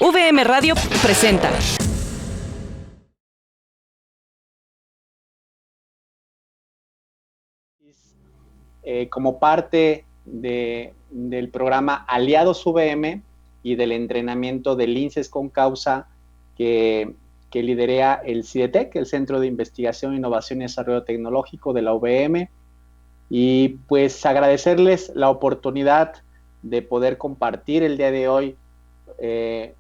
VM Radio presenta. Como parte del programa Aliados VM y del entrenamiento del INSES con Causa que lidera el CIDETEC, el Centro de Investigación, Innovación y Desarrollo Tecnológico de la UVM. Y pues agradecerles la oportunidad de poder compartir el día de hoy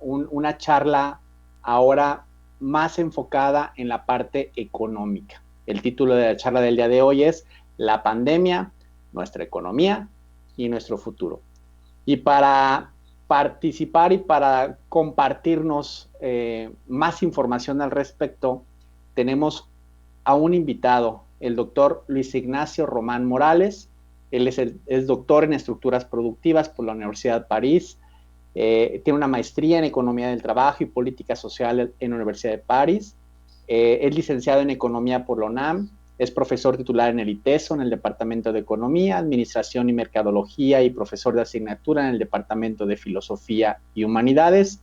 una charla ahora más enfocada en la parte económica. El título de la charla del día de hoy es La pandemia, nuestra economía y nuestro futuro. Y para participar y para compartirnos más información al respecto, tenemos a un invitado, el doctor Luis Ignacio Román Morales. Él es doctor en estructuras productivas por la Universidad de París. Tiene una maestría en Economía del Trabajo y Política Social en la Universidad de París. Es licenciado en Economía por la UNAM. Es profesor titular en el ITESO, en el Departamento de Economía, Administración y Mercadología, y profesor de asignatura en el Departamento de Filosofía y Humanidades,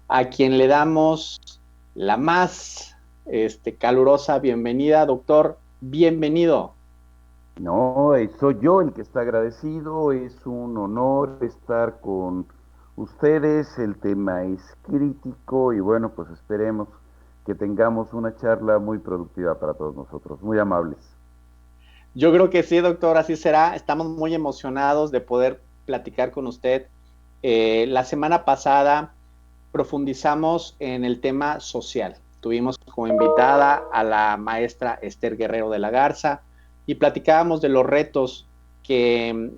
a quien le damos la más calurosa bienvenida. Doctor, bienvenido. No, soy yo el que está agradecido, es un honor estar con ustedes, el tema es crítico y bueno, pues esperemos que tengamos una charla muy productiva para todos nosotros, muy amables. Yo creo que sí, doctor, así será. Estamos muy emocionados de poder platicar con usted. La semana pasada profundizamos en el tema social. Tuvimos como invitada a la maestra Esther Guerrero de la Garza y platicábamos de los retos que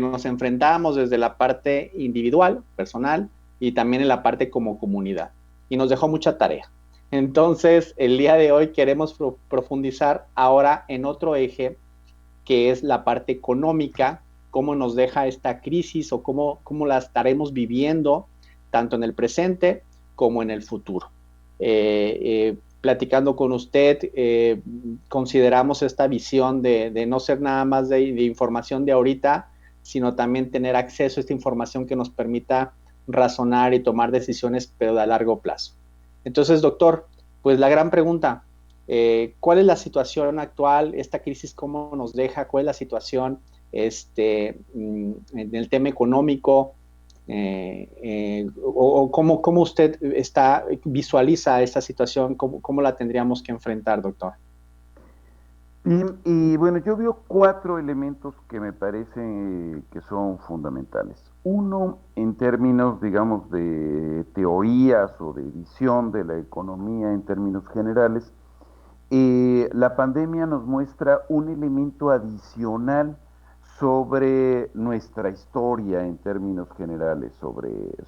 nos enfrentábamos desde la parte individual, personal, y también en la parte como comunidad. Y nos dejó mucha tarea. Entonces, el día de hoy queremos profundizar ahora en otro eje, que es la parte económica, cómo nos deja esta crisis o cómo la estaremos viviendo tanto en el presente como en el futuro. Platicando con usted, consideramos esta visión de no ser nada más de información de ahorita, sino también tener acceso a esta información que nos permita razonar y tomar decisiones, pero de a largo plazo. Entonces, doctor, pues la gran pregunta, ¿cuál es la situación actual? ¿Esta crisis cómo nos deja? ¿Cuál es la situación en el tema económico? O cómo usted visualiza esta situación, cómo la tendríamos que enfrentar, doctor. Y bueno, yo veo cuatro elementos que me parecen que son fundamentales. Uno, en términos, digamos, de teorías o de visión de la economía en términos generales, la pandemia nos muestra un elemento adicional sobre nuestra historia en términos generales,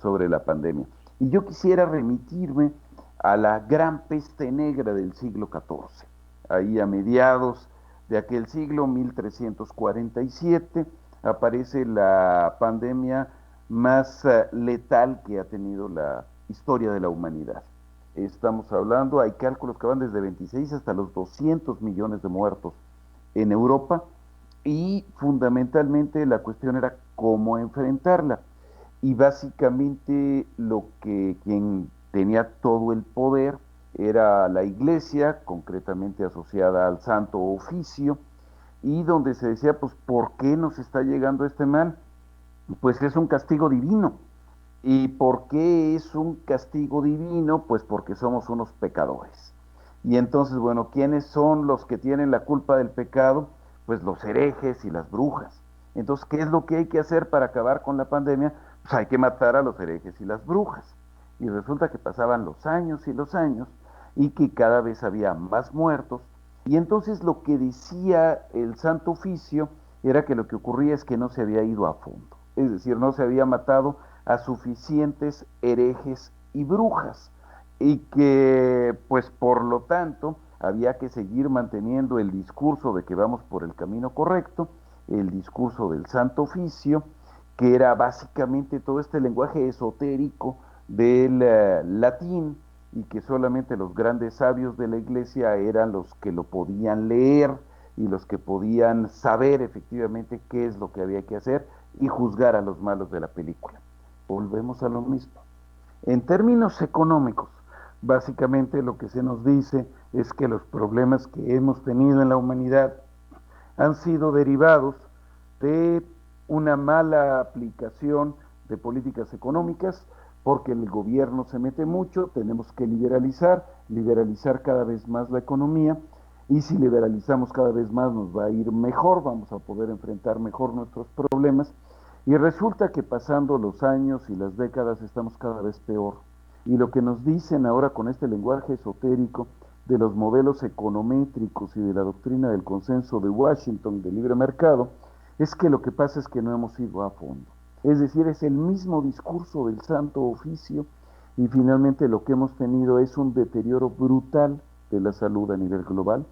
sobre la pandemia. Y yo quisiera remitirme a la gran peste negra del siglo XIV, ahí a mediados de aquel siglo, 1347, aparece la pandemia más letal que ha tenido la historia de la humanidad. Estamos hablando, hay cálculos que van desde 26 hasta los 200 millones de muertos en Europa y fundamentalmente la cuestión era cómo enfrentarla. Y básicamente lo que quien tenía todo el poder era la iglesia, concretamente asociada al Santo Oficio, y donde se decía, pues, ¿por qué nos está llegando este mal? Pues es un castigo divino. ¿Y por qué es un castigo divino? Pues porque somos unos pecadores. Y entonces, bueno, ¿quiénes son los que tienen la culpa del pecado? Pues los herejes y las brujas. Entonces, ¿qué es lo que hay que hacer para acabar con la pandemia? Pues hay que matar a los herejes y las brujas. Y resulta que pasaban los años y que cada vez había más muertos. Y entonces lo que decía el Santo Oficio era que lo que ocurría es que no se había ido a fondo. Es decir, no se había matado a suficientes herejes y brujas y que pues por lo tanto había que seguir manteniendo el discurso de que vamos por el camino correcto, el discurso del Santo Oficio, que era básicamente todo este lenguaje esotérico del latín y que solamente los grandes sabios de la iglesia eran los que lo podían leer y los que podían saber efectivamente qué es lo que había que hacer y juzgar a los malos de la película. Volvemos a lo mismo. En términos económicos, básicamente lo que se nos dice es que los problemas que hemos tenido en la humanidad han sido derivados de una mala aplicación de políticas económicas, porque el gobierno se mete mucho, tenemos que liberalizar cada vez más la economía, y si liberalizamos cada vez más nos va a ir mejor, vamos a poder enfrentar mejor nuestros problemas, y resulta que pasando los años y las décadas estamos cada vez peor. Y lo que nos dicen ahora con este lenguaje esotérico de los modelos econométricos y de la doctrina del consenso de Washington de libre mercado, es que lo que pasa es que no hemos ido a fondo. Es decir, es el mismo discurso del Santo Oficio, y finalmente lo que hemos tenido es un deterioro brutal de la salud a nivel global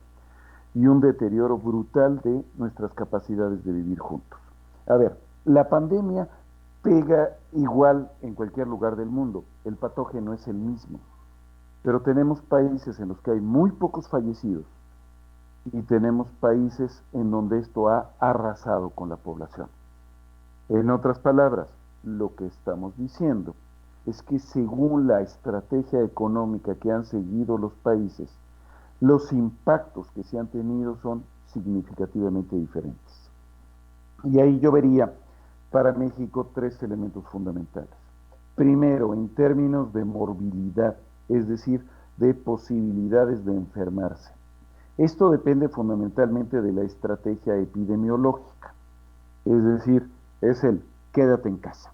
y un deterioro brutal de nuestras capacidades de vivir juntos. A ver, la pandemia pega igual en cualquier lugar del mundo, el patógeno es el mismo, pero tenemos países en los que hay muy pocos fallecidos y tenemos países en donde esto ha arrasado con la población. En otras palabras, lo que estamos diciendo es que según la estrategia económica que han seguido los países, los impactos que se han tenido son significativamente diferentes. Y ahí yo vería para México tres elementos fundamentales. Primero, en términos de morbilidad, es decir, de posibilidades de enfermarse. Esto depende fundamentalmente de la estrategia epidemiológica, es decir, es el quédate en casa.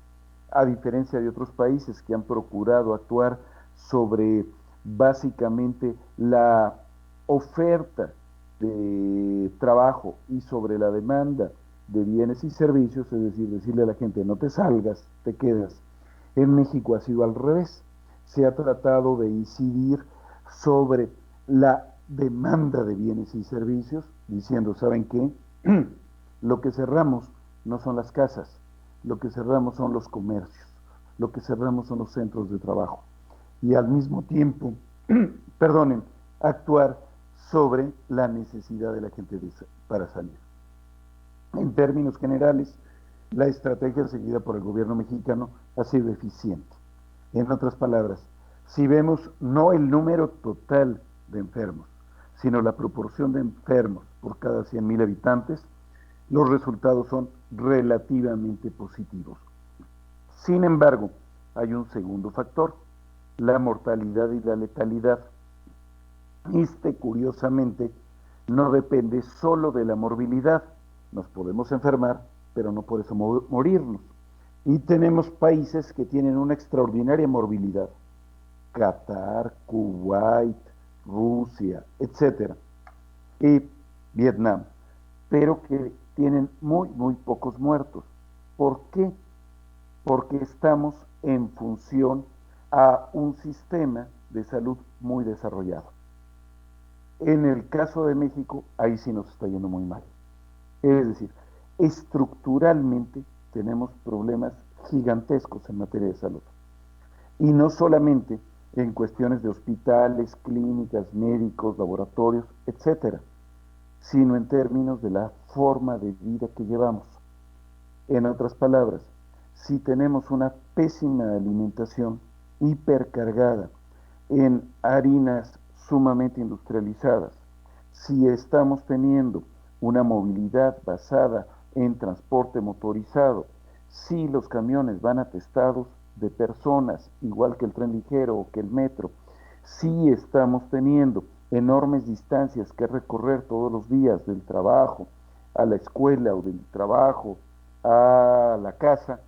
A diferencia de otros países que han procurado actuar sobre básicamente la oferta de trabajo y sobre la demanda de bienes y servicios, es decir, decirle a la gente no te salgas, te quedas. En México ha sido al revés, se ha tratado de incidir sobre la demanda de bienes y servicios, diciendo, ¿saben qué? Lo que cerramos no son las casas, lo que cerramos son los comercios, lo que cerramos son los centros de trabajo. Y al mismo tiempo, perdonen, actuar sobre la necesidad de la gente para salir. En términos generales, la estrategia seguida por el gobierno mexicano ha sido eficiente. En otras palabras, si vemos no el número total de enfermos, sino la proporción de enfermos por cada 100,000 habitantes, los resultados son relativamente positivos. Sin embargo, hay un segundo factor, la mortalidad y la letalidad. Curiosamente, no depende solo de la morbilidad. Nos podemos enfermar, pero no por eso morirnos. Y tenemos países que tienen una extraordinaria morbilidad. Qatar, Kuwait, Rusia, etcétera, y Vietnam, pero que tienen muy pocos muertos. ¿Por qué? Porque estamos en función a un sistema de salud muy desarrollado. En el caso de México, ahí sí nos está yendo muy mal. Es decir, estructuralmente tenemos problemas gigantescos en materia de salud. Y no solamente en cuestiones de hospitales, clínicas, médicos, laboratorios, etcétera, sino en términos de la forma de vida que llevamos. En otras palabras, si tenemos una pésima alimentación hipercargada en harinas sumamente industrializadas, si estamos teniendo una movilidad basada en transporte motorizado, si los camiones van atestados de personas, igual que el tren ligero o que el metro, si estamos teniendo enormes distancias que recorrer todos los días del trabajo a la escuela o del trabajo a la casa,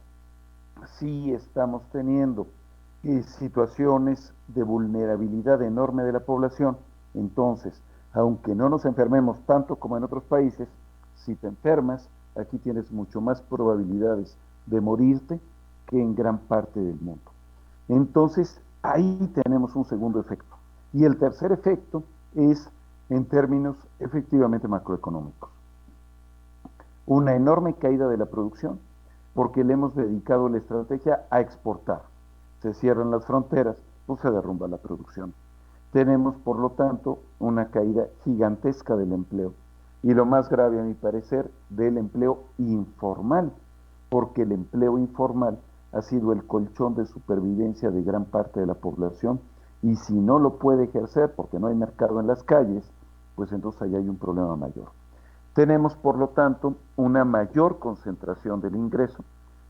si estamos teniendo situaciones de vulnerabilidad enorme de la población, entonces, aunque no nos enfermemos tanto como en otros países, si te enfermas, aquí tienes mucho más probabilidades de morirte que en gran parte del mundo. Entonces, ahí tenemos un segundo efecto. Y el tercer efecto es en términos efectivamente macroeconómicos. Una enorme caída de la producción, porque le hemos dedicado la estrategia a exportar. Se cierran las fronteras, pues se derrumba la producción. Tenemos, por lo tanto, una caída gigantesca del empleo. Y lo más grave, a mi parecer, del empleo informal, porque el empleo informal ha sido el colchón de supervivencia de gran parte de la población, y si no lo puede ejercer porque no hay mercado en las calles, pues entonces ahí hay un problema mayor. Tenemos, por lo tanto, una mayor concentración del ingreso.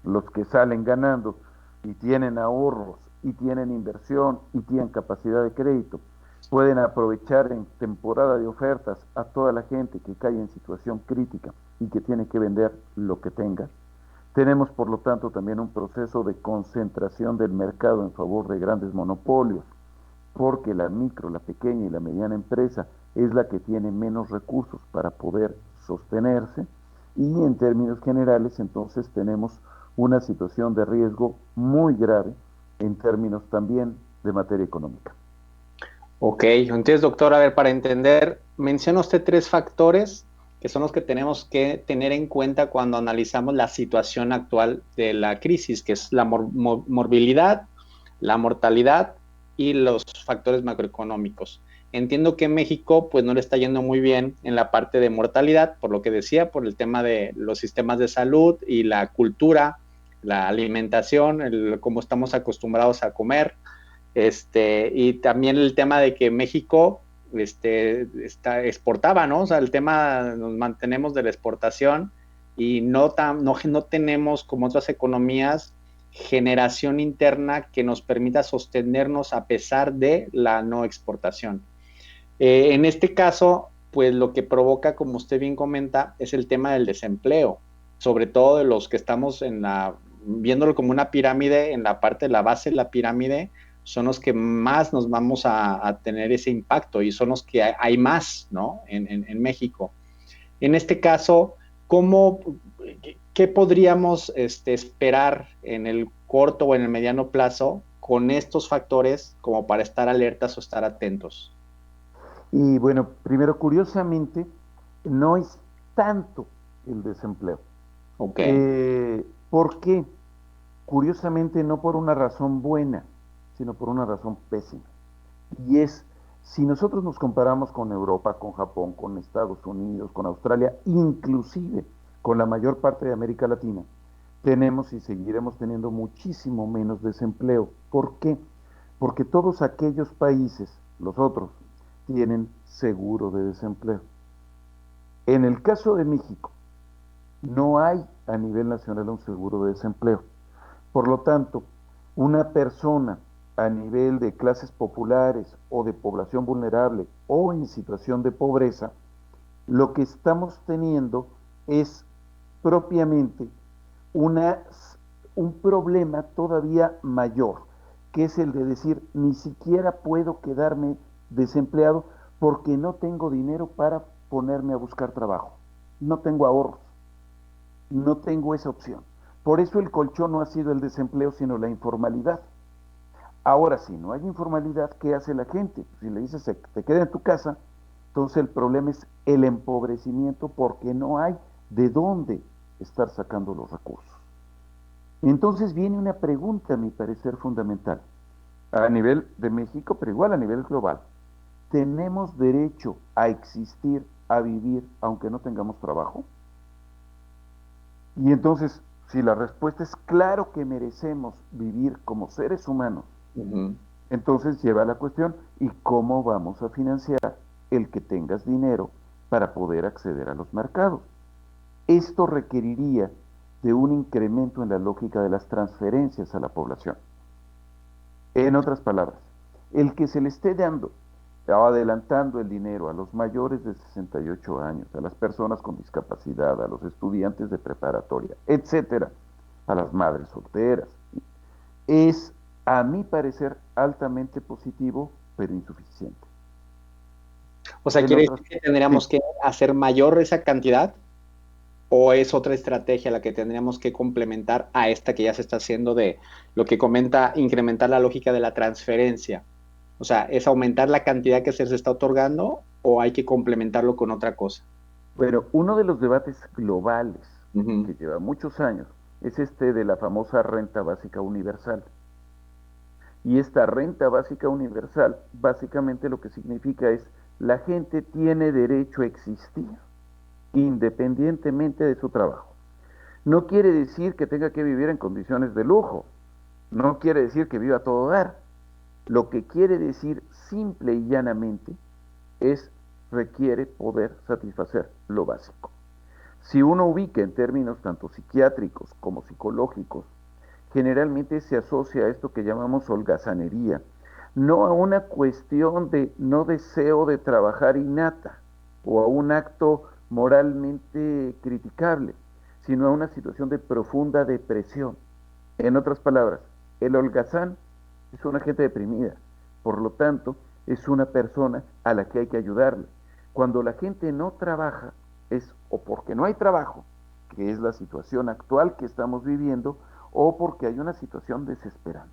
Los que salen ganando y tienen ahorros y tienen inversión y tienen capacidad de crédito, pueden aprovechar en temporada de ofertas a toda la gente que cae en situación crítica y que tiene que vender lo que tenga. Tenemos, por lo tanto, también un proceso de concentración del mercado en favor de grandes monopolios, porque la micro, la pequeña y la mediana empresa es la que tiene menos recursos para poder sostenerse, y en términos generales entonces tenemos una situación de riesgo muy grave en términos también de materia económica. Ok, entonces doctor, a ver, para entender, menciona usted tres factores que son los que tenemos que tener en cuenta cuando analizamos la situación actual de la crisis, que es la morbilidad, la mortalidad y los factores macroeconómicos. Entiendo que México pues no le está yendo muy bien en la parte de mortalidad, por lo que decía, por el tema de los sistemas de salud y la cultura, la alimentación, cómo estamos acostumbrados a comer. Y también el tema de que México exportaba, ¿no? O sea, el tema, nos mantenemos de la exportación y no tenemos, como otras economías, generación interna que nos permita sostenernos a pesar de la no exportación. En este caso, pues lo que provoca, como usted bien comenta, es el tema del desempleo, sobre todo de los que estamos viéndolo como una pirámide, en la parte de la base de la pirámide, son los que más nos vamos a tener ese impacto y son los que hay más, ¿no? En México. En este caso, ¿qué podríamos esperar en el corto o en el mediano plazo con estos factores como para estar alertas o estar atentos? Y bueno, primero, curiosamente, no es tanto el desempleo. Ok. ¿Por qué? Curiosamente, no por una razón buena, sino por una razón pésima. Y es, si nosotros nos comparamos con Europa, con Japón, con Estados Unidos, con Australia, inclusive con la mayor parte de América Latina, tenemos y seguiremos teniendo muchísimo menos desempleo. ¿Por qué? Porque todos aquellos países, los otros, tienen seguro de desempleo. En el caso de México, no hay a nivel nacional un seguro de desempleo. Por lo tanto, una persona a nivel de clases populares o de población vulnerable o en situación de pobreza, lo que estamos teniendo es propiamente una, un problema todavía mayor, que es el de decir, ni siquiera puedo quedarme desempleado porque no tengo dinero para ponerme a buscar trabajo, no tengo ahorros, no tengo esa opción. Por eso el colchón no ha sido el desempleo, sino la informalidad. Ahora, si no hay informalidad, ¿qué hace la gente? Si le dices, te queda en tu casa, entonces el problema es el empobrecimiento porque no hay de dónde estar sacando los recursos. Entonces viene una pregunta, a mi parecer, fundamental, a nivel de México, pero igual a nivel global. ¿Tenemos derecho a existir, a vivir, aunque no tengamos trabajo? Y entonces, si la respuesta es claro que merecemos vivir como seres humanos, entonces lleva a la cuestión, ¿y cómo vamos a financiar el que tengas dinero para poder acceder a los mercados? Esto requeriría de un incremento en la lógica de las transferencias a la población. En otras palabras, el que se le esté dando o adelantando el dinero a los mayores de 68 años, a las personas con discapacidad, a los estudiantes de preparatoria, etcétera, a las madres solteras, es, a mi parecer, altamente positivo, pero insuficiente. O sea, ¿quiere decir que tendríamos que hacer mayor esa cantidad? ¿O es otra estrategia la que tendríamos que complementar a esta que ya se está haciendo de lo que comenta, incrementar la lógica de la transferencia? O sea, ¿es aumentar la cantidad que se está otorgando o hay que complementarlo con otra cosa? Bueno, uno de los debates globales que lleva muchos años es este de la famosa renta básica universal. Y esta renta básica universal, básicamente lo que significa es, la gente tiene derecho a existir independientemente de su trabajo. No quiere decir que tenga que vivir en condiciones de lujo, no quiere decir que viva a todo dar. Lo que quiere decir simple y llanamente es requiere poder satisfacer lo básico. Si uno ubica en términos tanto psiquiátricos como psicológicos, generalmente se asocia a esto que llamamos holgazanería, no a una cuestión de no deseo de trabajar innata o a un acto moralmente criticable, sino a una situación de profunda depresión. En otras palabras, el holgazán es una gente deprimida, por lo tanto, es una persona a la que hay que ayudarle. Cuando la gente no trabaja, es o porque no hay trabajo, que es la situación actual que estamos viviendo, o porque hay una situación desesperante.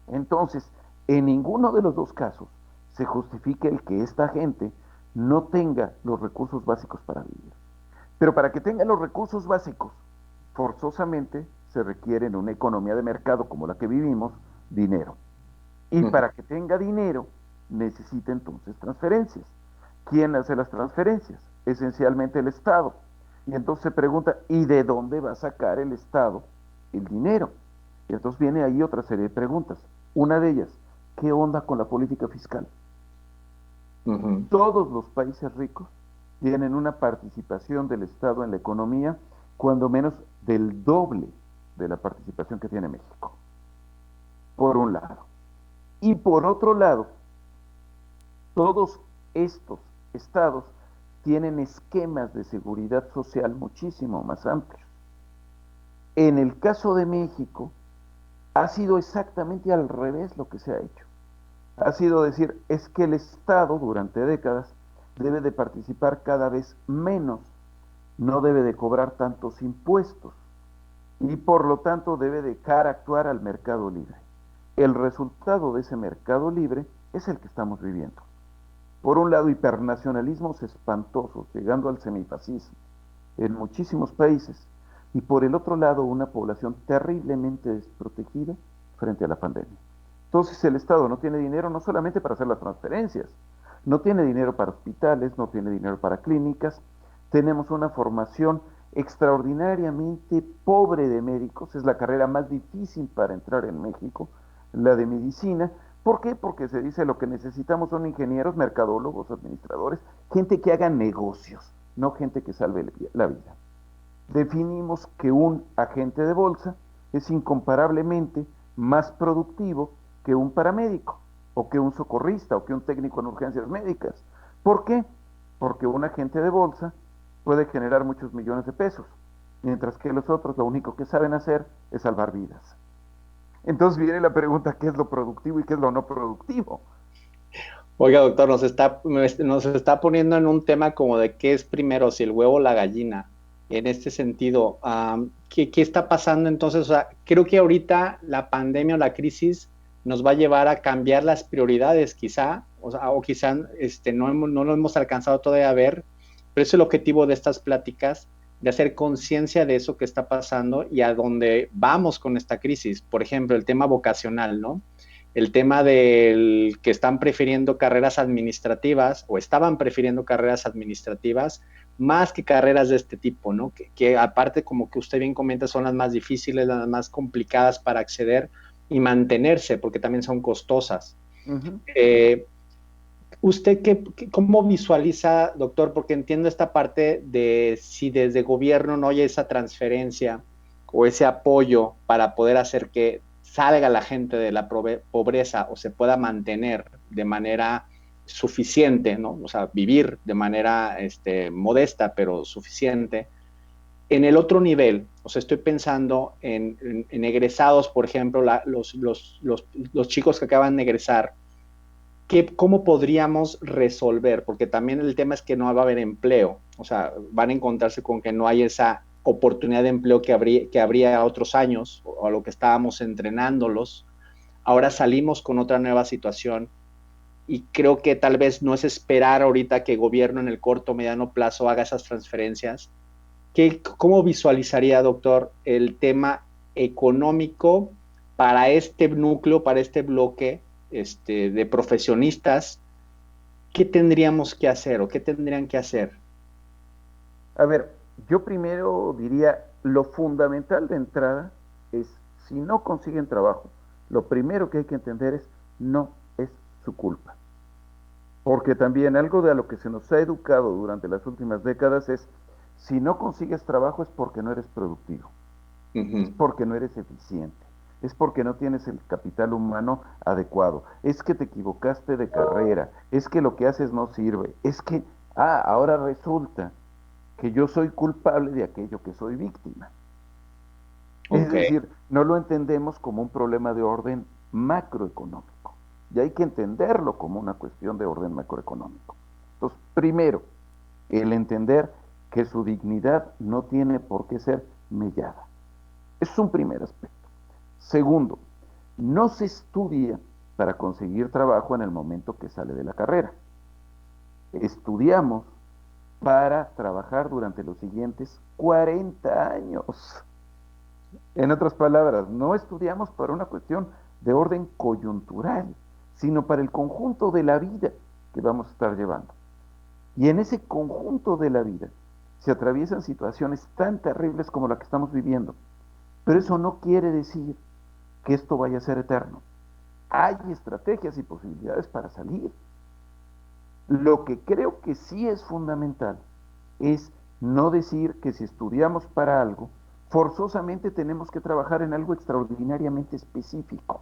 Entonces, en ninguno de los dos casos se justifica el que esta gente no tenga los recursos básicos para vivir. Pero para que tenga los recursos básicos, forzosamente se requiere en una economía de mercado como la que vivimos, dinero. Y para que tenga dinero, necesita entonces transferencias. ¿Quién hace las transferencias? Esencialmente el Estado. Y entonces se pregunta, ¿y de dónde va a sacar el Estado el dinero? Y entonces viene ahí otra serie de preguntas. Una de ellas, ¿qué onda con la política fiscal? Todos los países ricos tienen una participación del Estado en la economía, cuando menos del doble de la participación que tiene México, por un lado. Y por otro lado, todos estos estados tienen esquemas de seguridad social muchísimo más amplios. En el caso de México, ha sido exactamente al revés lo que se ha hecho. Ha sido decir, es que el Estado durante décadas debe de participar cada vez menos, no debe de cobrar tantos impuestos y por lo tanto debe dejar actuar al mercado libre. El resultado de ese mercado libre es el que estamos viviendo. Por un lado, hipernacionalismos espantosos, llegando al semifascismo en muchísimos países, y por el otro lado, una población terriblemente desprotegida frente a la pandemia. Entonces, el Estado no tiene dinero no solamente para hacer las transferencias, no tiene dinero para hospitales, no tiene dinero para clínicas, tenemos una formación extraordinariamente pobre de médicos, es la carrera más difícil para entrar en México, la de medicina. ¿Por qué? Porque se dice lo que necesitamos son ingenieros, mercadólogos, administradores, gente que haga negocios, no gente que salve la vida. Definimos que un agente de bolsa es incomparablemente más productivo que un paramédico, o que un socorrista, o que un técnico en urgencias médicas. ¿Por qué? Porque un agente de bolsa puede generar muchos millones de pesos, mientras que los otros lo único que saben hacer es salvar vidas. Entonces viene la pregunta, ¿qué es lo productivo y qué es lo no productivo? Oiga, doctor, nos está poniendo en un tema como de qué es primero, si el huevo o la gallina. En este sentido, ¿qué está pasando entonces? O sea, creo que ahorita la pandemia o la crisis nos va a llevar a cambiar las prioridades, quizá, o quizá no lo hemos alcanzado todavía a ver, pero es el objetivo de estas pláticas, de hacer conciencia de eso que está pasando y a dónde vamos con esta crisis. Por ejemplo, el tema vocacional, ¿no? El tema del que están prefiriendo carreras administrativas o estaban prefiriendo carreras administrativas más que carreras de este tipo, ¿no? Que aparte, como que usted bien comenta, son las más difíciles, las más complicadas para acceder y mantenerse, porque también son costosas. ¿Usted cómo visualiza, doctor? Porque entiendo esta parte de si desde gobierno no hay esa transferencia o ese apoyo para poder hacer que salga la gente de la pobreza o se pueda mantener de manera suficiente, ¿no? O sea, vivir de manera modesta, pero suficiente. En el otro nivel, o sea, estoy pensando en egresados, por ejemplo, los chicos que acaban de egresar, ¿cómo podríamos resolver? Porque también el tema es que no va a haber empleo, o sea, van a encontrarse con que no hay esa oportunidad de empleo que habría otros años, o a lo que estábamos entrenándolos. Ahora salimos con otra nueva situación y creo que tal vez no es esperar ahorita que el gobierno en el corto o mediano plazo haga esas transferencias. ¿Cómo visualizaría, doctor, el tema económico para este núcleo, para este bloque de profesionistas? ¿Qué tendríamos que hacer o qué tendrían que hacer? A ver, yo primero diría, lo fundamental de entrada es, si no consiguen trabajo, lo primero que hay que entender es, no es su culpa. Porque también algo de a lo que se nos ha educado durante las últimas décadas es, si no consigues trabajo es porque no eres productivo, es porque no eres eficiente, es porque no tienes el capital humano adecuado, es que te equivocaste de carrera, es que lo que haces no sirve, es que, ahora resulta que yo soy culpable de aquello que soy víctima. Es Ok. decir, no lo entendemos como un problema de orden macroeconómico. Y hay que entenderlo como una cuestión de orden macroeconómico. Entonces, primero, el entender que su dignidad no tiene por qué ser mellada. Ese es un primer aspecto. Segundo, no se estudia para conseguir trabajo en el momento que sale de la carrera. Estudiamos para trabajar durante los siguientes 40 años. En otras palabras, no estudiamos para una cuestión de orden coyuntural, sino para el conjunto de la vida que vamos a estar llevando. Y en ese conjunto de la vida se atraviesan situaciones tan terribles como la que estamos viviendo. Pero eso no quiere decir que esto vaya a ser eterno. Hay estrategias y posibilidades para salir. Lo que creo que sí es fundamental es no decir que si estudiamos para algo, forzosamente tenemos que trabajar en algo extraordinariamente específico.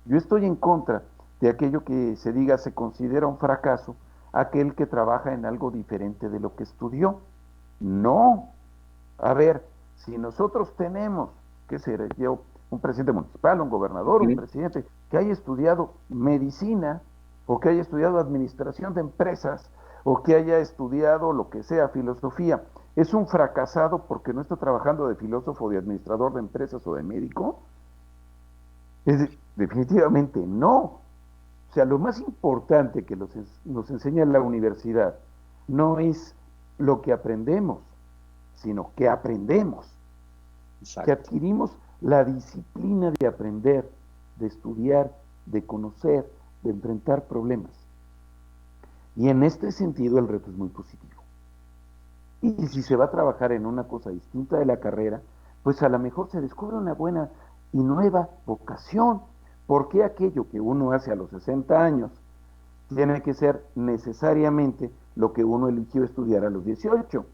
Yo estoy en contra de aquello que se diga se considera un fracaso aquel que trabaja en algo diferente de lo que estudió. No. A ver, si nosotros tenemos, ¿qué será yo? Un presidente municipal, un gobernador, un presidente que haya estudiado medicina o que haya estudiado administración de empresas o que haya estudiado lo que sea, filosofía, ¿es un fracasado porque no está trabajando de filósofo, de administrador de empresas o de médico? Definitivamente no. O sea, lo más importante que nos enseña la universidad no es lo que aprendemos, sino que aprendemos, que Exacto. adquirimos la disciplina de aprender, de estudiar, de conocer, de enfrentar problemas. Y en este sentido el reto es muy positivo. Y si se va a trabajar en una cosa distinta de la carrera, pues a lo mejor se descubre una buena y nueva vocación. ¿Por qué aquello que uno hace a los 60 años tiene que ser necesariamente lo que uno eligió estudiar a los 18?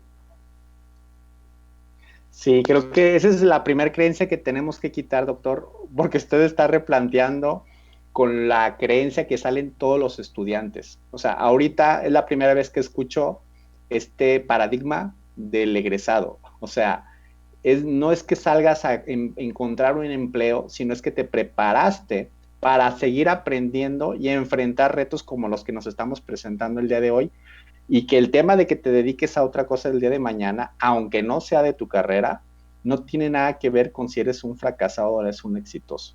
Sí, creo que esa es la primera creencia que tenemos que quitar, doctor, porque usted está replanteando con la creencia que salen todos los estudiantes. O sea, ahorita es la primera vez que escucho este paradigma del egresado. O sea, no es que salgas a encontrar un empleo, sino es que te preparaste para seguir aprendiendo y enfrentar retos como los que nos estamos presentando el día de hoy, y que el tema de que te dediques a otra cosa el día de mañana, aunque no sea de tu carrera, no tiene nada que ver con si eres un fracasado o eres un exitoso.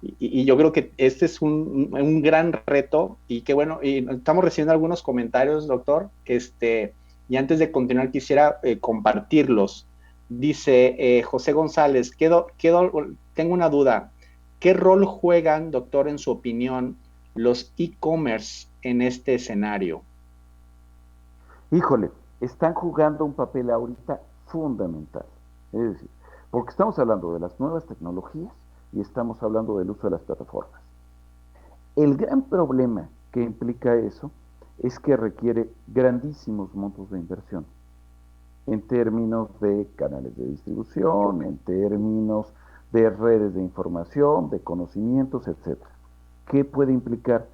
Y yo creo que este es un gran reto, y que bueno, y estamos recibiendo algunos comentarios, doctor, y antes de continuar quisiera compartirlos. Dice José González, tengo una duda, ¿qué rol juegan, doctor, en su opinión, los e-commerce en este escenario? Híjole, están jugando un papel ahorita fundamental. Es decir, porque estamos hablando de las nuevas tecnologías y estamos hablando del uso de las plataformas. El gran problema que implica eso es que requiere grandísimos montos de inversión en términos de canales de distribución, en términos de redes de información, de conocimientos, etcétera. ¿Qué puede implicar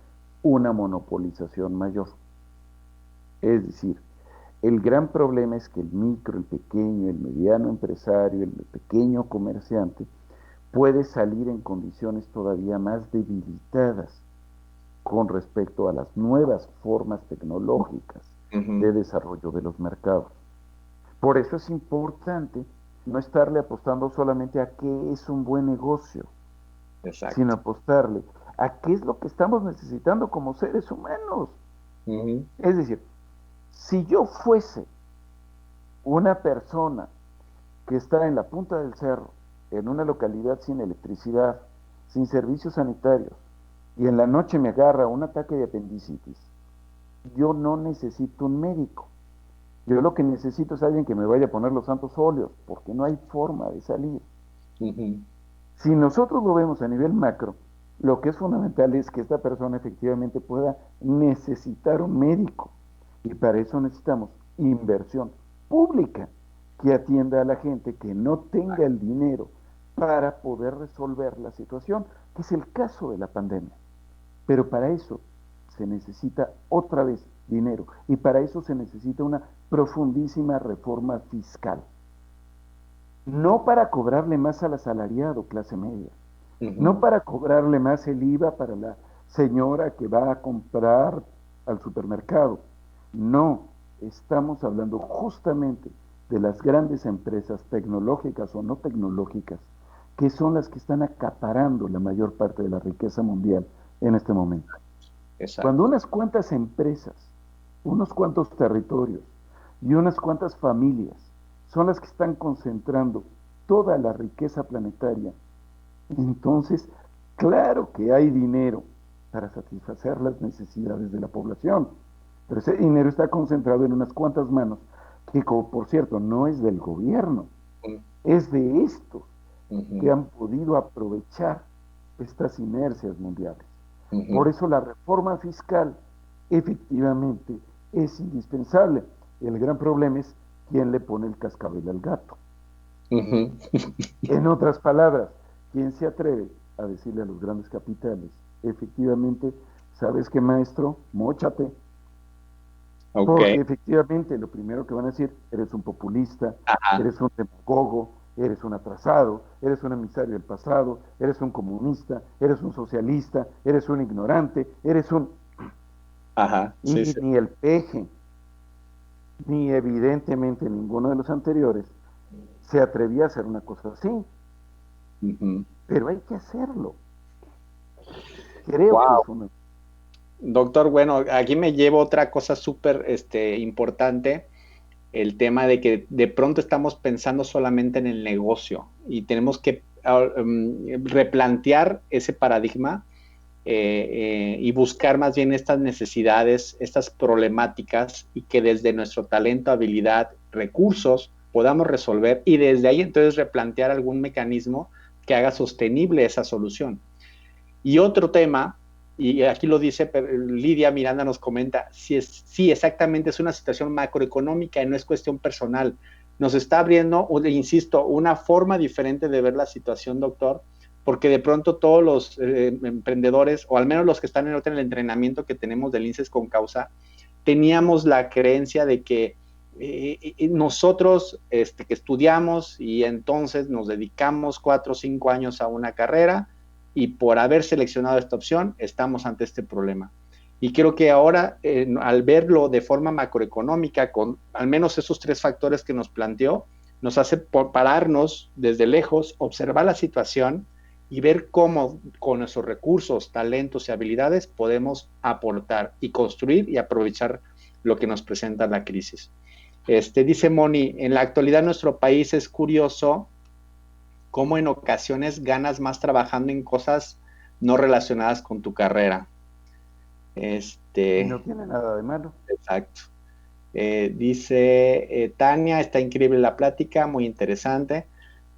una monopolización mayor? Es decir, el gran problema es que el micro, el pequeño, el mediano empresario, el pequeño comerciante puede salir en condiciones todavía más debilitadas con respecto a las nuevas formas tecnológicas de desarrollo de los mercados. Por eso es importante no estarle apostando solamente a qué es un buen negocio, sino apostarle a qué es lo que estamos necesitando como seres humanos. Es decir, si yo fuese una persona que está en la punta del cerro, en una localidad sin electricidad, sin servicios sanitarios, y en la noche me agarra un ataque de apendicitis, yo no necesito un médico. Yo lo que necesito es alguien que me vaya a poner los santos óleos, porque no hay forma de salir. Ujú. Si nosotros lo vemos a nivel macro, lo que es fundamental es que esta persona efectivamente pueda necesitar un médico. Y para eso necesitamos inversión pública que atienda a la gente que no tenga el dinero para poder resolver la situación, que es el caso de la pandemia. Pero para eso se necesita otra vez dinero y para eso se necesita una profundísima reforma fiscal. No para cobrarle más al asalariado clase media, no para cobrarle más el IVA para la señora que va a comprar al supermercado. No, estamos hablando justamente de las grandes empresas tecnológicas o no tecnológicas, que son las que están acaparando la mayor parte de la riqueza mundial en este momento. Exacto. Cuando unas cuantas empresas, unos cuantos territorios y unas cuantas familias son las que están concentrando toda la riqueza planetaria, entonces, claro que hay dinero para satisfacer las necesidades de la población, pero ese dinero está concentrado en unas cuantas manos, que como por cierto no es del gobierno, es de estos que han podido aprovechar estas inercias mundiales. Por eso la reforma fiscal efectivamente es indispensable. El gran problema es quién le pone el cascabel al gato. En otras palabras, ¿quién se atreve a decirle a los grandes capitales, efectivamente, ¿sabes qué, maestro? Móchate. Porque efectivamente lo primero que van a decir, eres un populista, eres un demagogo, eres un atrasado, eres un emisario del pasado, eres un comunista, eres un socialista, eres un ignorante, eres un... Y ni el peje, ni evidentemente ninguno de los anteriores se atrevía a hacer una cosa así. Pero hay que hacerlo. Creo que es una... Doctor, bueno, aquí me llevo otra cosa súper importante, el tema de que de pronto estamos pensando solamente en el negocio y tenemos que replantear ese paradigma y buscar más bien estas necesidades, estas problemáticas y que desde nuestro talento, habilidad, recursos podamos resolver y desde ahí entonces replantear algún mecanismo que haga sostenible esa solución. Y otro tema, y aquí lo dice Lidia Miranda, nos comenta, sí, exactamente, es una situación macroeconómica y no es cuestión personal. Nos está abriendo, insisto, una forma diferente de ver la situación, doctor, porque de pronto todos los emprendedores, o al menos los que están en el entrenamiento que tenemos del INSES con causa, teníamos la creencia de que nosotros que estudiamos y entonces nos dedicamos 4 o 5 años a una carrera, y por haber seleccionado esta opción, estamos ante este problema. Y creo que ahora, al verlo de forma macroeconómica, con al menos esos 3 factores que nos planteó, nos hace pararnos desde lejos, observar la situación y ver cómo con nuestros recursos, talentos y habilidades podemos aportar y construir y aprovechar lo que nos presenta la crisis. Dice Moni, en la actualidad nuestro país es curioso cómo en ocasiones ganas más trabajando en cosas no relacionadas con tu carrera. Y no tiene nada de malo. Exacto. Dice Tania, está increíble la plática, muy interesante.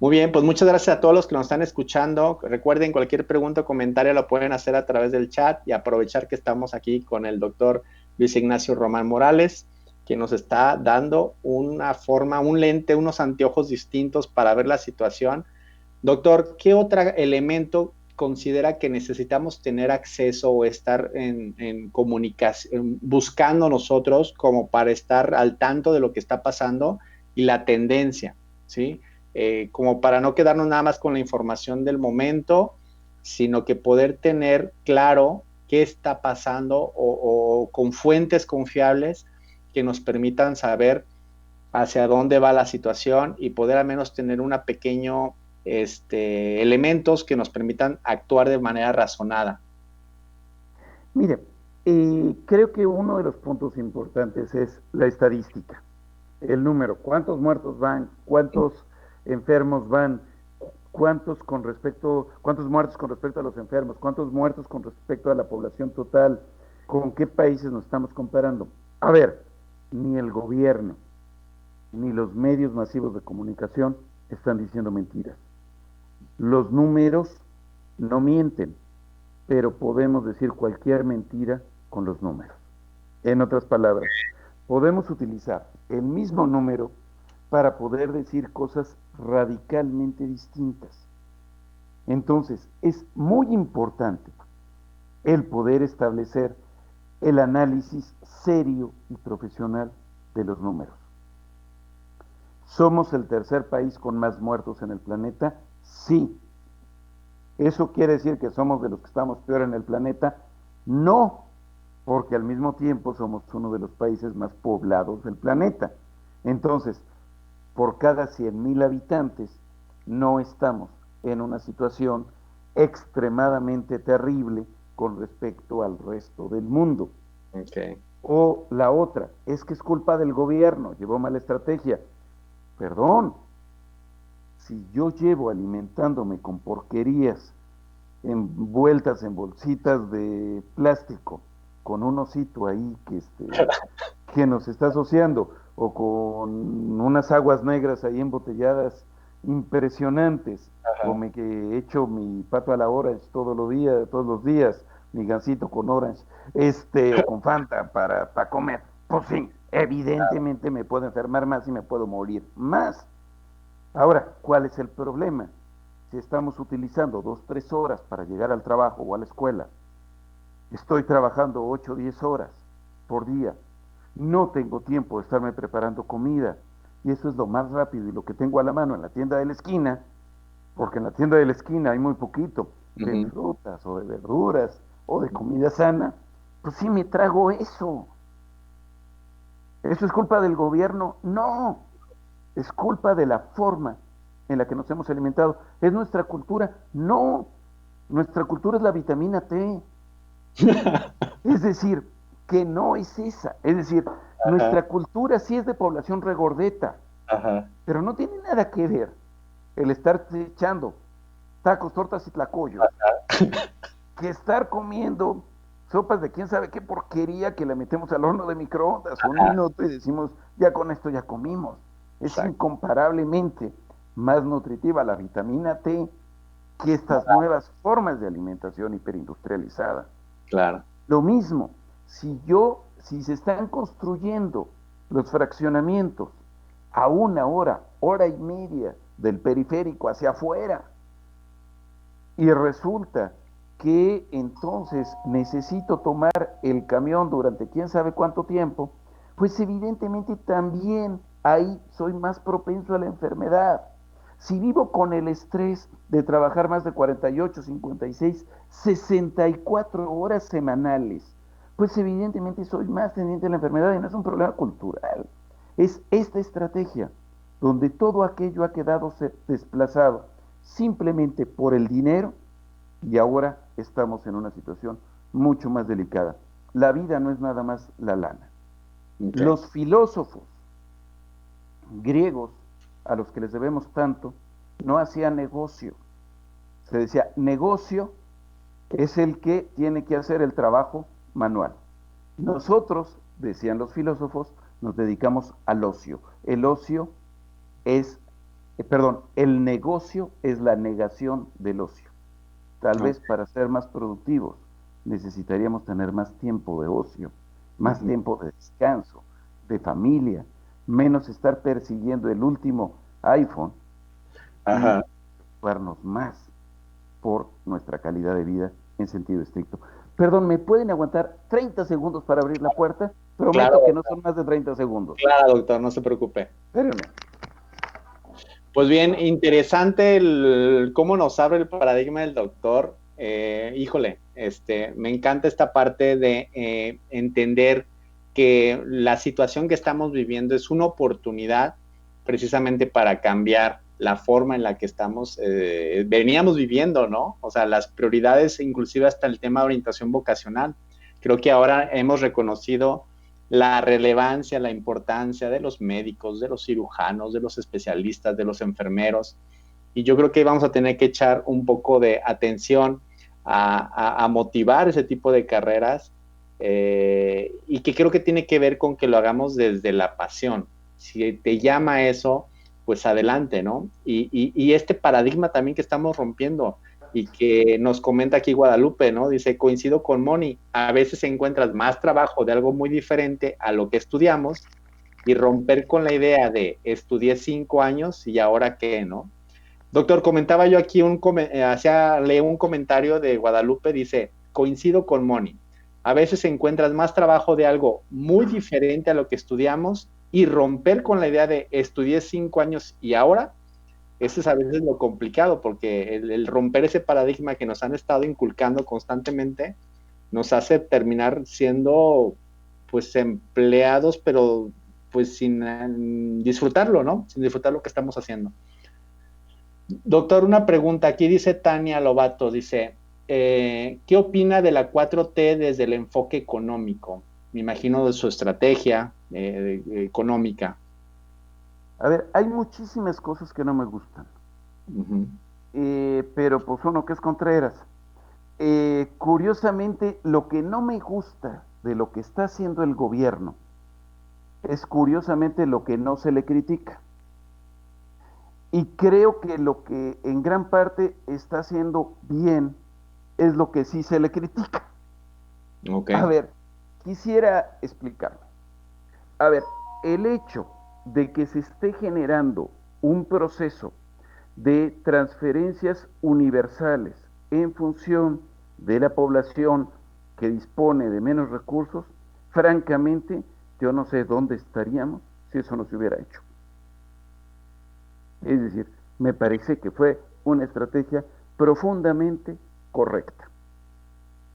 Muy bien, pues muchas gracias a todos los que nos están escuchando. Recuerden, cualquier pregunta o comentario lo pueden hacer a través del chat y aprovechar que estamos aquí con el doctor Luis Ignacio Román Morales, que nos está dando una forma, un lente, unos anteojos distintos para ver la situación. Doctor, ¿qué otro elemento considera que necesitamos tener acceso o estar en comunicación, buscando nosotros como para estar al tanto de lo que está pasando y la tendencia, ¿sí? Como para no quedarnos nada más con la información del momento, sino que poder tener claro qué está pasando o con fuentes confiables que nos permitan saber hacia dónde va la situación y poder al menos tener una pequeño elementos que nos permitan actuar de manera razonada. Mire, creo que uno de los puntos importantes es la estadística, el número, cuántos muertos van, cuántos enfermos van, cuántos muertos con respecto a los enfermos, cuántos muertos con respecto a la población total, con qué países nos estamos comparando. A ver, ni el gobierno, ni los medios masivos de comunicación están diciendo mentiras. Los números no mienten, pero podemos decir cualquier mentira con los números. En otras palabras, podemos utilizar el mismo número para poder decir cosas radicalmente distintas. Entonces, es muy importante el poder establecer el análisis serio y profesional de los números. ¿Somos el tercer país con más muertos en el planeta? Sí. ¿Eso quiere decir que somos de los que estamos peor en el planeta? No, porque al mismo tiempo somos uno de los países más poblados del planeta. Entonces, por cada 100,000 habitantes, no estamos en una situación extremadamente terrible con respecto al resto del mundo. Okay. O la otra, es que es culpa del gobierno, llevó mala estrategia. Perdón, si yo llevo alimentándome con porquerías envueltas en bolsitas de plástico, con un osito ahí que nos está asociando, o con unas aguas negras ahí embotelladas impresionantes, o me que he hecho mi pato a la orange todos los días, mi gansito con orange, o con Fanta para comer, pues sí, evidentemente me puedo enfermar más y me puedo morir más. Ahora, ¿cuál es el problema? Si estamos utilizando 2, 3 horas para llegar al trabajo o a la escuela, estoy trabajando 8 o 10 horas por día, no tengo tiempo de estarme preparando comida, y eso es lo más rápido y lo que tengo a la mano en la tienda de la esquina, porque en la tienda de la esquina hay muy poquito de frutas o de verduras o de comida sana, pues sí me trago eso. ¿Eso es culpa del gobierno? No, es culpa de la forma en la que nos hemos alimentado. ¿Es nuestra cultura? No, nuestra cultura es la vitamina T. Es decir, que no es esa. Es decir, nuestra cultura sí es de población regordeta, pero no tiene nada que ver el estar echando tacos, tortas y tlacoyos que estar comiendo sopas de quién sabe qué porquería que le metemos al horno de microondas un minuto y decimos, ya con esto ya comimos. Es incomparablemente más nutritiva la vitamina T que estas nuevas formas de alimentación hiperindustrializada. Claro. Lo mismo, si se están construyendo los fraccionamientos a 1 hora, hora y media del periférico hacia afuera, y resulta que entonces necesito tomar el camión durante quién sabe cuánto tiempo, pues evidentemente también ahí soy más propenso a la enfermedad. Si vivo con el estrés de trabajar más de 48, 56, 64 horas semanales, pues evidentemente soy más tendiente a la enfermedad y no es un problema cultural. Es esta estrategia donde todo aquello ha quedado desplazado simplemente por el dinero y ahora estamos en una situación mucho más delicada. La vida no es nada más la lana. Okay. Los filósofos griegos, a los que les debemos tanto, no hacían negocio. Se decía, negocio es el que tiene que hacer el trabajo manual. Nosotros, decían los filósofos, nos dedicamos al ocio. El ocio es, el negocio es la negación del ocio. Tal vez para ser más productivos necesitaríamos tener más tiempo de ocio, más tiempo de descanso, de familia, menos estar persiguiendo el último iPhone y preocuparnos más por nuestra calidad de vida en sentido estricto. Perdón, ¿me pueden aguantar 30 segundos para abrir la puerta? Prometo que no son más de 30 segundos. Claro, doctor, no se preocupe. Espérenme. Pues bien, interesante cómo nos abre el paradigma del doctor. Híjole, me encanta esta parte de entender que la situación que estamos viviendo es una oportunidad precisamente para cambiar la forma en la que veníamos viviendo, ¿no? O sea, las prioridades, inclusive hasta el tema de orientación vocacional. Creo que ahora hemos reconocido la relevancia, la importancia de los médicos, de los cirujanos, de los especialistas, de los enfermeros. Y yo creo que vamos a tener que echar un poco de atención a motivar ese tipo de carreras y que creo que tiene que ver con que lo hagamos desde la pasión. si te llama eso, pues adelante, ¿no? Y este paradigma también que estamos rompiendo y que nos comenta aquí Guadalupe, ¿no? Dice, coincido con Moni, a veces encuentras más trabajo de algo muy diferente a lo que estudiamos y romper con la idea de estudié 5 años y ahora qué, ¿no? Doctor, comentaba yo aquí leí un comentario de Guadalupe, dice, coincido con Moni, a veces encuentras más trabajo de algo muy diferente a lo que estudiamos y romper con la idea de estudié 5 años y ahora, eso es a veces lo complicado, porque el romper ese paradigma que nos han estado inculcando constantemente nos hace terminar siendo pues empleados, pero pues sin disfrutarlo, ¿no? Sin disfrutar lo que estamos haciendo. Doctor, una pregunta. Aquí dice Tania Lobato, dice, ¿qué opina de la 4T desde el enfoque económico? Me imagino de su estrategia económica. A ver, hay muchísimas cosas que no me gustan, pero pues uno que es Contreras. Curiosamente, lo que no me gusta de lo que está haciendo el gobierno es curiosamente lo que no se le critica. Y creo que lo que en gran parte está haciendo bien es lo que sí se le critica. Okay. A ver, quisiera explicarme. A ver, el hecho de que se esté generando un proceso de transferencias universales en función de la población que dispone de menos recursos, francamente, yo no sé dónde estaríamos si eso no se hubiera hecho. Es decir, me parece que fue una estrategia profundamente correcta.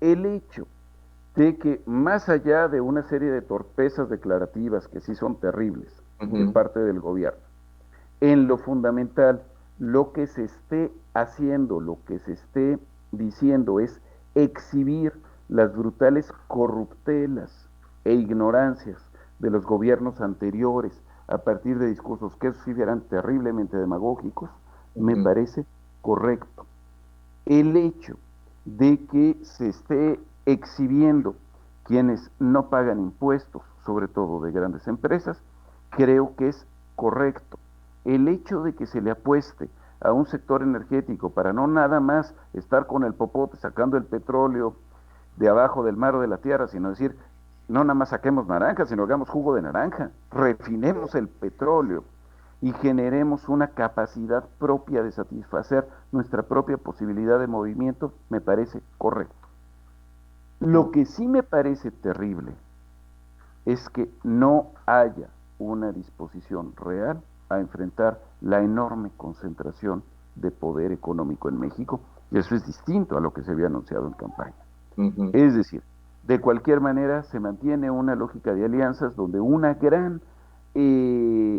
El hecho de que más allá de una serie de torpezas declarativas que sí son terribles de parte del gobierno, en lo fundamental, lo que se esté haciendo, lo que se esté diciendo es exhibir las brutales corruptelas e ignorancias de los gobiernos anteriores a partir de discursos que sí eran terriblemente demagógicos, me parece correcto. El hecho de que se esté exhibiendo quienes no pagan impuestos, sobre todo de grandes empresas, creo que es correcto. El hecho de que se le apueste a un sector energético para no nada más estar con el popote sacando el petróleo de abajo del mar o de la tierra, sino decir, no nada más saquemos naranja, sino hagamos jugo de naranja, refinemos el petróleo y generemos una capacidad propia de satisfacer nuestra propia posibilidad de movimiento, me parece correcto. Lo que sí me parece terrible es que no haya una disposición real a enfrentar la enorme concentración de poder económico en México, y eso es distinto a lo que se había anunciado en campaña. Es decir, de cualquier manera se mantiene una lógica de alianzas donde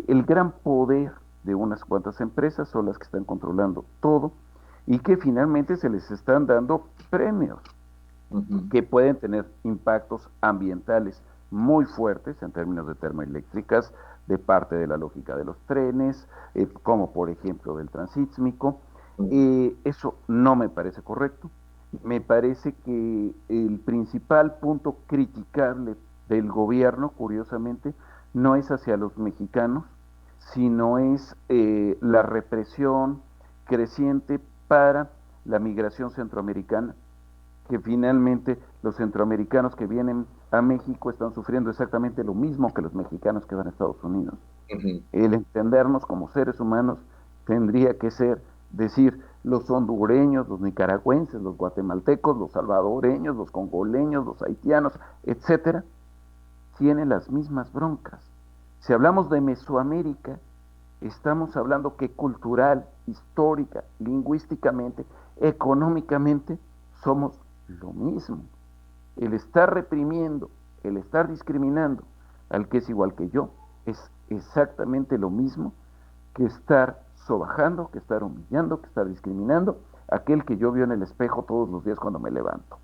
el gran poder de unas cuantas empresas son las que están controlando todo y que finalmente se les están dando premios que pueden tener impactos ambientales muy fuertes en términos de termoeléctricas, de parte de la lógica de los trenes, como por ejemplo del transísmico. Eso no me parece correcto. Me parece que el principal punto criticable del gobierno, curiosamente, no es hacia los mexicanos, sino es la represión creciente para la migración centroamericana, que finalmente los centroamericanos que vienen a México están sufriendo exactamente lo mismo que los mexicanos que van a Estados Unidos. El entendernos como seres humanos tendría que ser decir los hondureños, los nicaragüenses, los guatemaltecos, los salvadoreños, los congoleños, los haitianos, etcétera, tienen las mismas broncas. Si hablamos de Mesoamérica, estamos hablando que cultural, histórica, lingüísticamente, económicamente, somos lo mismo. El estar reprimiendo, el estar discriminando al que es igual que yo, es exactamente lo mismo que estar sobajando, que estar humillando, que estar discriminando a aquel que yo veo en el espejo todos los días cuando me levanto.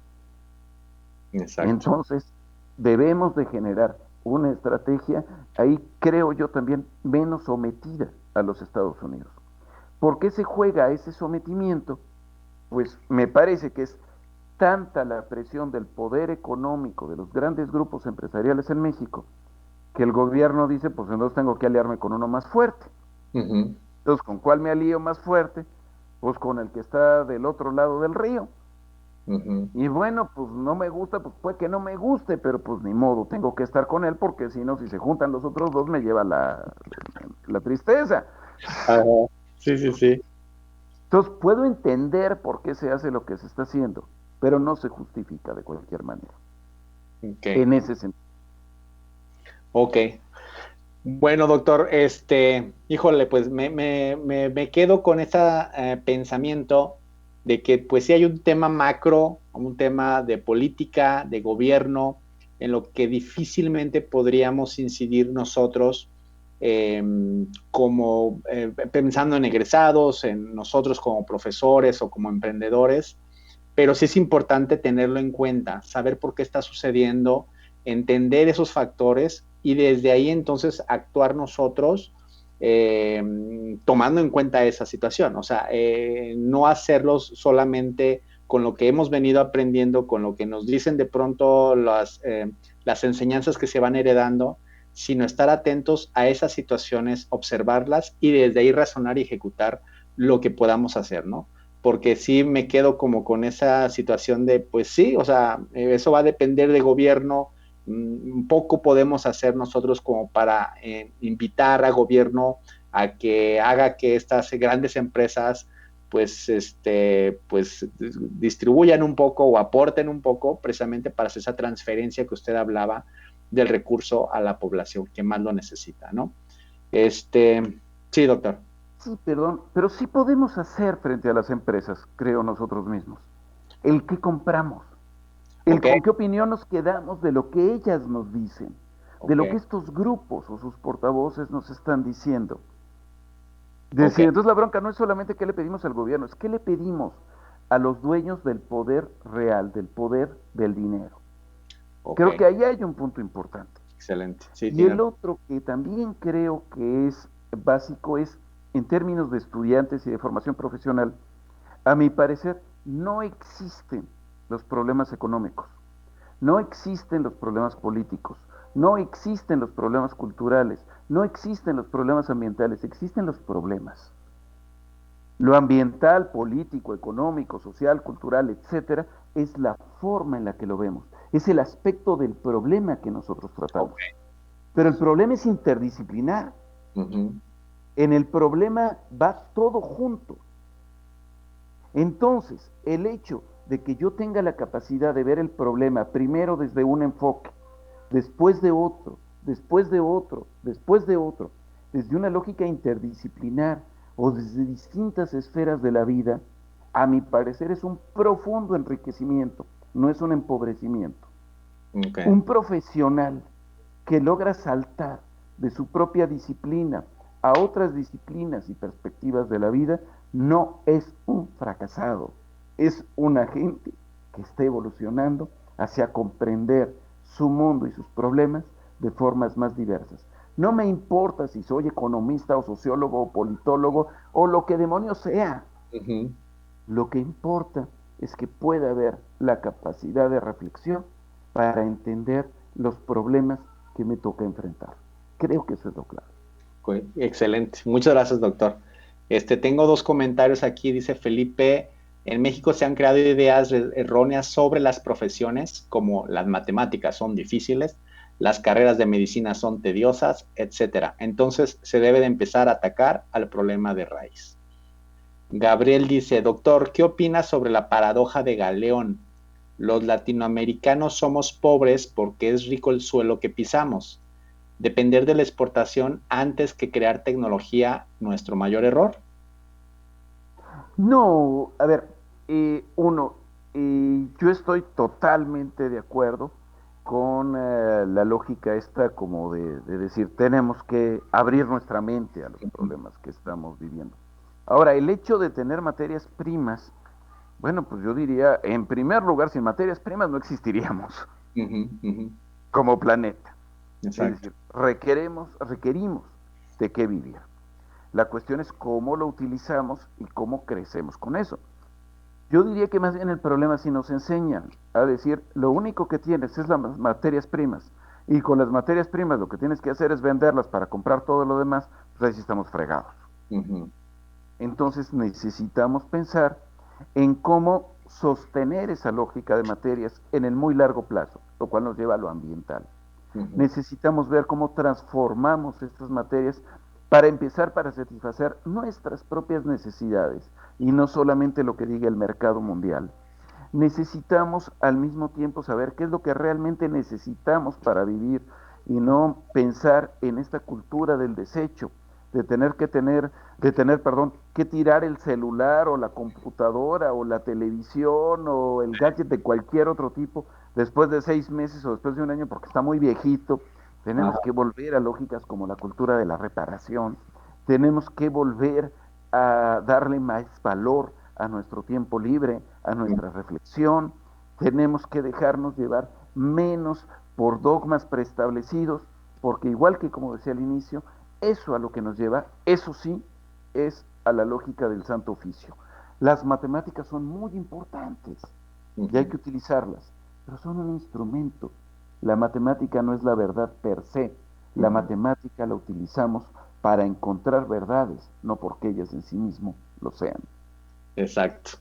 Exacto. Entonces, debemos de generar una estrategia, ahí creo yo también, menos sometida a los Estados Unidos. ¿Por qué se juega ese sometimiento? Pues me parece que es tanta la presión del poder económico de los grandes grupos empresariales en México que el gobierno dice, pues entonces tengo que aliarme con uno más fuerte. Ujú. Entonces, ¿con cuál me alío más fuerte? Pues con el que está del otro lado del río. Ujú. Y bueno, pues no me gusta, pues puede que no me guste, pero pues ni modo, tengo que estar con él porque si no, si se juntan los otros dos me lleva la tristeza. Ajá. Sí, sí, sí. Entonces, puedo entender por qué se hace lo que se está haciendo, pero no se justifica de cualquier manera, Ok. en ese sentido. Ok. Bueno, doctor, híjole, pues me quedo con ese pensamiento de que pues sí hay un tema macro, un tema de política, de gobierno, en lo que difícilmente podríamos incidir nosotros eh, como pensando en egresados, en nosotros como profesores o como emprendedores, pero sí es importante tenerlo en cuenta, saber por qué está sucediendo, entender esos factores y desde ahí entonces actuar nosotros eh, tomando en cuenta esa situación. O sea, no hacerlos solamente con lo que hemos venido aprendiendo, con lo que nos dicen de pronto las enseñanzas que se van heredando, sino estar atentos a esas situaciones, observarlas y desde ahí razonar y ejecutar lo que podamos hacer, ¿no? Porque sí me quedo como con esa situación de, pues sí, o sea, eso va a depender de gobierno, un poco podemos hacer nosotros como para invitar a gobierno a que haga que estas grandes empresas pues distribuyan un poco o aporten un poco precisamente para hacer esa transferencia que usted hablaba del recurso a la población que más lo necesita, ¿no? Sí, doctor. Sí, perdón, pero sí podemos hacer frente a las empresas, creo nosotros mismos. El que compramos, el Ok, con qué opinión nos quedamos de lo que ellas nos dicen, de ok, lo que estos grupos o sus portavoces nos están diciendo. ok, Decir, entonces la bronca no es solamente qué le pedimos al gobierno, es qué le pedimos a los dueños del poder real, del poder del dinero. ok, Creo que ahí hay un punto importante. excelente. Sí, Y tiene. el otro que también creo que es básico es, en términos de estudiantes y de formación profesional, a mi parecer, no existen los problemas económicos, no existen los problemas políticos, no existen los problemas culturales, no existen los problemas ambientales, existen los problemas. Lo ambiental, político, económico, social, cultural, etcétera, es la forma en la que lo vemos, es el aspecto del problema que nosotros Ok. tratamos. Pero el problema es interdisciplinar. Ujú. En el problema va todo junto. Entonces, el hecho de que yo tenga la capacidad de ver el problema primero desde un enfoque, después de otro, después de otro, después de otro, desde una lógica interdisciplinar o desde distintas esferas de la vida, a mi parecer es un profundo enriquecimiento, no es un empobrecimiento. Ok. Un profesional que logra saltar de su propia disciplina a otras disciplinas y perspectivas de la vida no es un fracasado, es un agente que está evolucionando hacia comprender su mundo y sus problemas de formas más diversas. No me importa si soy economista o sociólogo o politólogo o lo que demonios sea. Ujú. Lo que importa es que pueda haber la capacidad de reflexión para entender los problemas que me toca enfrentar. Creo que eso es lo clave. Excelente. Muchas gracias, doctor. Tengo dos comentarios aquí. Dice Felipe, en México se han creado ideas erróneas sobre las profesiones, como las matemáticas son difíciles, las carreras de medicina son tediosas, etcétera. Entonces se debe de empezar a atacar al problema de raíz. Gabriel dice, doctor, ¿qué opina sobre la paradoja de Galeón? Los latinoamericanos somos pobres porque es rico el suelo que pisamos. Depender de la exportación antes que crear tecnología, nuestro mayor error. No, a ver, uno, yo estoy totalmente de acuerdo con la lógica esta como de decir, tenemos que abrir nuestra mente a los problemas que estamos viviendo. Ahora, el hecho de tener materias primas, bueno, pues yo diría, en primer lugar, sin materias primas no existiríamos Uh -huh, uh -huh. como planeta. Es Exacto. decir, requerimos de qué vivir. La cuestión es cómo lo utilizamos y cómo crecemos con eso. Yo diría que más bien el problema si nos enseñan a decir, lo único que tienes es las materias primas y con las materias primas lo que tienes que hacer es venderlas para comprar todo lo demás, pues ahí sí estamos fregados. Ujú. Entonces necesitamos pensar en cómo sostener esa lógica de materias en el muy largo plazo, lo cual nos lleva a lo ambiental. Ujú. Necesitamos ver cómo transformamos estas materias para empezar para satisfacer nuestras propias necesidades y no solamente lo que diga el mercado mundial. Necesitamos al mismo tiempo saber qué es lo que realmente necesitamos para vivir y no pensar en esta cultura del desecho, perdón, que tirar el celular o la computadora o la televisión o el gadget de cualquier otro tipo después de 6 meses o después de un año porque está muy viejito. Tenemos que Ajá. volver a lógicas como la cultura de la reparación. Tenemos que volver a darle más valor a nuestro tiempo libre, a nuestra reflexión. Tenemos que dejarnos llevar menos por dogmas preestablecidos, porque igual que como decía al inicio, eso a lo que nos lleva, eso sí, es a la lógica del santo oficio. Las matemáticas son muy importantes y hay Ujú. que utilizarlas, pero son un instrumento. La matemática no es la verdad per se, la Ujú. matemática la utilizamos para encontrar verdades, no porque ellas en sí mismo lo sean. Exacto.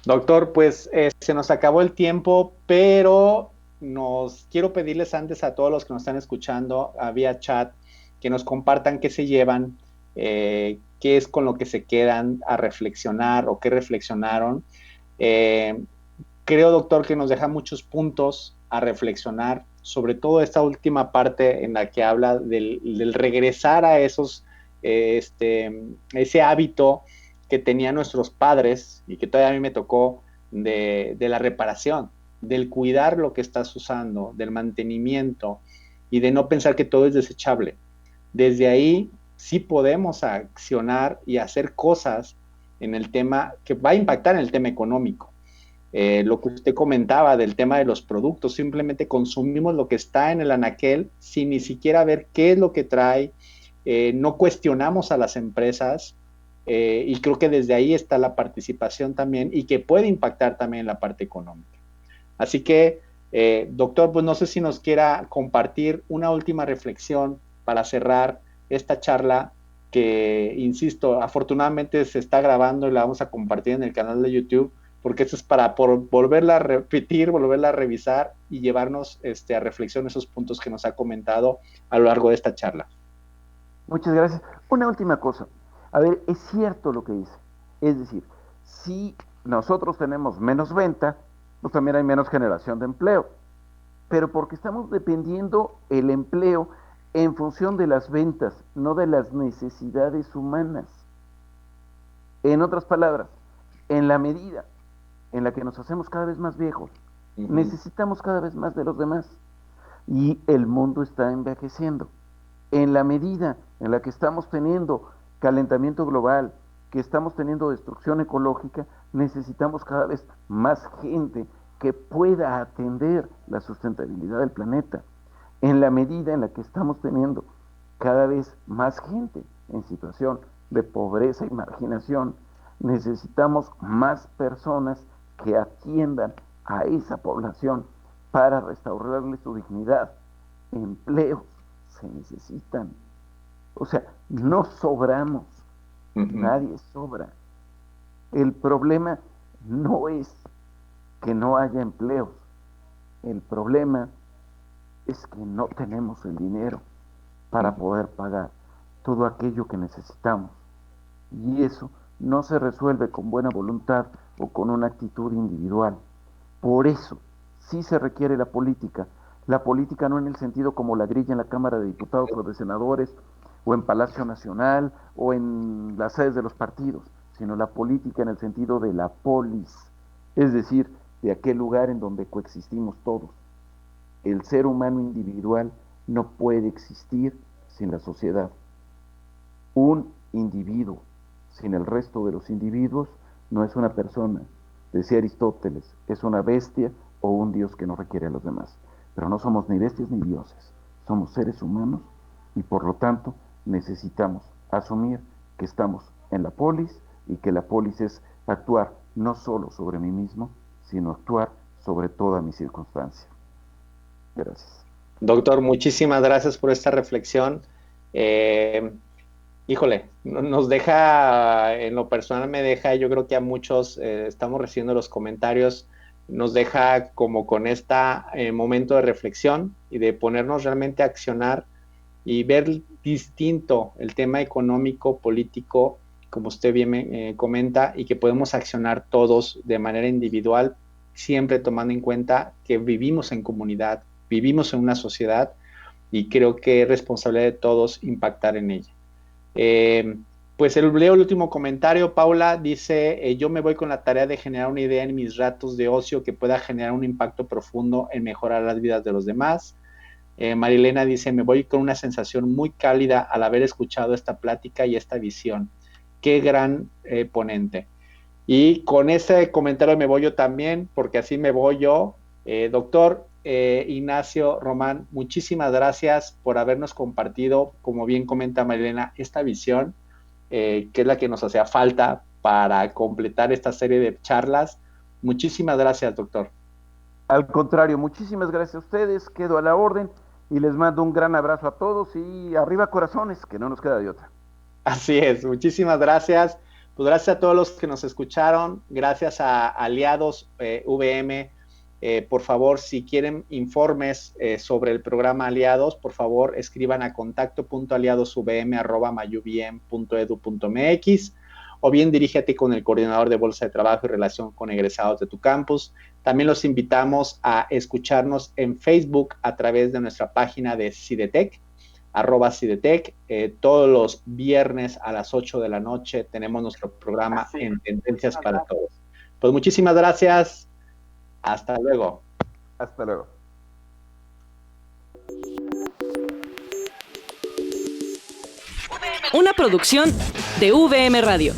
Doctor, pues se nos acabó el tiempo, pero nos quiero pedirles antes a todos los que nos están escuchando vía chat que nos compartan qué se llevan, qué es con lo que se quedan a reflexionar o qué reflexionaron. Eh, Creo, doctor, que nos deja muchos puntos a reflexionar, sobre todo esta última parte en la que habla del regresar a ese hábito que tenían nuestros padres y que todavía a mí me tocó de la reparación, del cuidar lo que estás usando, del mantenimiento y de no pensar que todo es desechable. Desde ahí sí podemos accionar y hacer cosas en el tema que va a impactar en el tema económico. Lo que usted comentaba del tema de los productos, simplemente consumimos lo que está en el anaquel sin ni siquiera ver qué es lo que trae, no cuestionamos a las empresas y creo que desde ahí está la participación también y que puede impactar también en la parte económica. Así que, doctor, pues no sé si nos quiera compartir una última reflexión para cerrar esta charla que, insisto, afortunadamente se está grabando y la vamos a compartir en el canal de YouTube, porque eso es para volverla a repetir, volverla a revisar y llevarnos a reflexión esos puntos que nos ha comentado a lo largo de esta charla. Muchas gracias. Una última cosa. A ver, es cierto lo que dice. Es decir, si nosotros tenemos menos venta, pues también hay menos generación de empleo. Pero porque estamos dependiendo el empleo en función de las ventas, no de las necesidades humanas. En otras palabras, en la medida en la que nos hacemos cada vez más viejos, Uh -huh. necesitamos cada vez más de los demás. Y el mundo está envejeciendo. En la medida en la que estamos teniendo calentamiento global, que estamos teniendo destrucción ecológica, necesitamos cada vez más gente que pueda atender la sustentabilidad del planeta. En la medida en la que estamos teniendo cada vez más gente en situación de pobreza y marginación, necesitamos más personas que atiendan a esa población para restaurarle su dignidad. Empleos se necesitan. O sea, no sobramos, Uh -huh. nadie sobra. El problema no es que no haya empleos, el problema es que no tenemos el dinero para poder pagar todo aquello que necesitamos. Y eso no se resuelve con buena voluntad o con una actitud individual. Por eso sí se requiere la política no en el sentido como la grilla en la Cámara de Diputados o de Senadores, o en Palacio Nacional, o en las sedes de los partidos, sino la política en el sentido de la polis, es decir, de aquel lugar en donde coexistimos todos. El ser humano individual no puede existir sin la sociedad. Un individuo sin el resto de los individuos no es una persona. Decía Aristóteles, es una bestia o un dios que no requiere a los demás. Pero no somos ni bestias ni dioses, somos seres humanos y por lo tanto necesitamos asumir que estamos en la polis y que la polis es actuar no solo sobre mí mismo, sino actuar sobre toda mi circunstancia. Gracias. Doctor, muchísimas gracias por esta reflexión. Eh, Híjole, nos deja, en lo personal me deja, yo creo que a muchos estamos recibiendo los comentarios, nos deja como con este momento de reflexión y de ponernos realmente a accionar y ver distinto el tema económico, político, como usted bien me comenta, y que podemos accionar todos de manera individual, siempre tomando en cuenta que vivimos en comunidad, vivimos en una sociedad y creo que es responsabilidad de todos impactar en ella. Eh, pues leo el último comentario. Paula dice, yo me voy con la tarea de generar una idea en mis ratos de ocio que pueda generar un impacto profundo en mejorar las vidas de los demás. Marilena dice, me voy con una sensación muy cálida al haber escuchado esta plática y esta visión. Qué gran ponente. Y con ese comentario me voy yo también, porque así me voy yo. Doctor Ignacio Román, muchísimas gracias por habernos compartido, como bien comenta Marilena, esta visión, que es la que nos hacía falta para completar esta serie de charlas. Muchísimas gracias, doctor. Al contrario, muchísimas gracias a ustedes, quedo a la orden y les mando un gran abrazo a todos y arriba corazones, que no nos queda de otra. Así es, muchísimas gracias. Pues gracias a todos los que nos escucharon, gracias a Aliados VM. Por favor, si quieren informes sobre el programa Aliados, por favor escriban a contacto.aliadosvm@mayubm.edu.mx o bien dirígete con el coordinador de Bolsa de Trabajo y Relación con Egresados de tu campus. También los invitamos a escucharnos en Facebook a través de nuestra página de CIDETEC, @CIDETEC. Todos los viernes a las 8 de la noche tenemos nuestro programa en Tendencias para Todos. Pues muchísimas gracias. Hasta luego. Hasta luego. Una producción de VM Radio.